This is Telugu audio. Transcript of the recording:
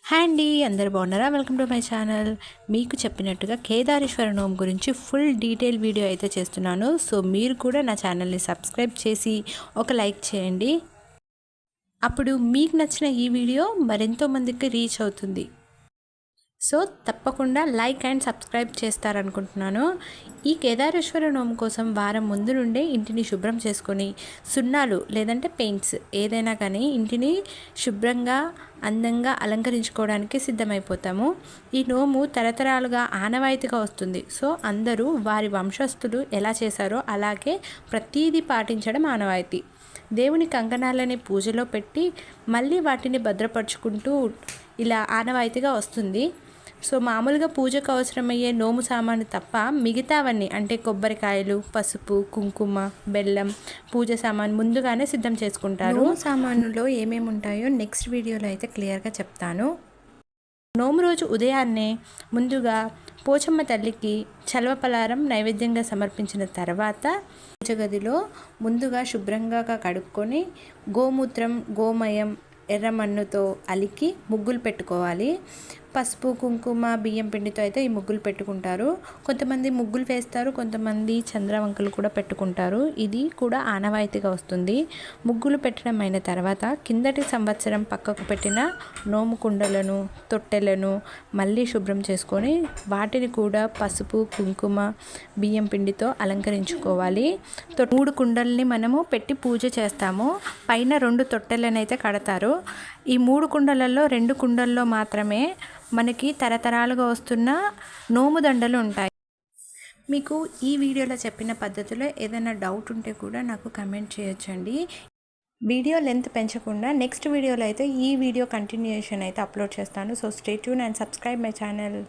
హాయ్ అండి, అందరు బాగున్నారా? Welcome to my channel. మీకు చెప్పినట్టుగా కేదారేశ్వర నోము గురించి ఫుల్ డీటెయిల్ వీడియో అయితే చేస్తున్నాను. సో మీరు కూడా నా ఛానల్ని సబ్స్క్రైబ్ చేసి ఒక లైక్ చేయండి. అప్పుడు మీకు నచ్చిన ఈ వీడియో మరెంతో మందికి రీచ్ అవుతుంది. సో తప్పకుండా లైక్ అండ్ సబ్స్క్రైబ్ చేస్తారనుకుంటున్నాను. ఈ కేదారేశ్వర నోము కోసం వారం ముందు నుండే ఇంటిని శుభ్రం చేసుకొని సున్నాలు లేదంటే పెయింట్స్ ఏదైనా కానీ ఇంటిని శుభ్రంగా అందంగా అలంకరించుకోవడానికి సిద్ధమైపోతాము. ఈ నోము తరతరాలుగా ఆనవాయితీగా వస్తుంది. సో అందరూ వారి వంశస్థులు ఎలా చేశారో అలాగే ప్రతీదీ పాటించడం ఆనవాయితీ. దేవుని కంకణాలని పూజలో పెట్టి మళ్ళీ వాటిని భద్రపరుచుకుంటూ ఇలా ఆనవాయితీగా వస్తుంది. సో మామూలుగా పూజకు అవసరమయ్యే నోము సామాను తప్ప మిగతావన్నీ అంటే కొబ్బరికాయలు, పసుపు, కుంకుమ, బెల్లం, పూజ సామాను ముందుగానే సిద్ధం చేసుకుంటారు. నోము సామానులో ఏమేమి ఉంటాయో నెక్స్ట్ వీడియోలో అయితే క్లియర్గా చెప్తాను. నోము రోజు ఉదయాన్నే ముందుగా పోచమ్మ తల్లికి చలవ పలారం నైవేద్యంగా సమర్పించిన తర్వాత పూజ గదిలో ముందుగా శుభ్రంగా కడుక్కొని గోమూత్రం, గోమయం, ఎర్రమన్నుతో అలికి ముగ్గులు పెట్టుకోవాలి. పసుపు, కుంకుమ, బియ్యం పిండితో అయితే ఈ ముగ్గులు పెట్టుకుంటారు. కొంతమంది ముగ్గులు వేస్తారు, కొంతమంది చంద్రవంకలు కూడా పెట్టుకుంటారు. ఇది కూడా ఆనవాయితీగా వస్తుంది. ముగ్గులు పెట్టడం అయిన తర్వాత కిందటి సంవత్సరం పక్కకు పెట్టిన నోము కుండలను, తొట్టెలను మళ్ళీ శుభ్రం చేసుకొని వాటిని కూడా పసుపు, కుంకుమ, బియ్యం పిండితో అలంకరించుకోవాలి. 3 కుండల్ని మనము పెట్టి పూజ చేస్తాము. పైన 2 తొట్టెలను అయితే కడతారు. ఈ 3 కుండలలో 2 కుండల్లో మాత్రమే మనకి తరతరాలుగా వస్తున్న నోము దండలు ఉంటాయి. మీకు ఈ వీడియోలో చెప్పిన పద్ధతిలో ఏదైనా డౌట్ ఉంటే కూడా నాకు కమెంట్ చేయొచ్చండి. వీడియో లెంత్ పెంచకుండా నెక్స్ట్ వీడియోలో అయితే ఈ వీడియో కంటిన్యూషన్ అయితే అప్లోడ్ చేస్తాను. So stay tune and subscribe my channel.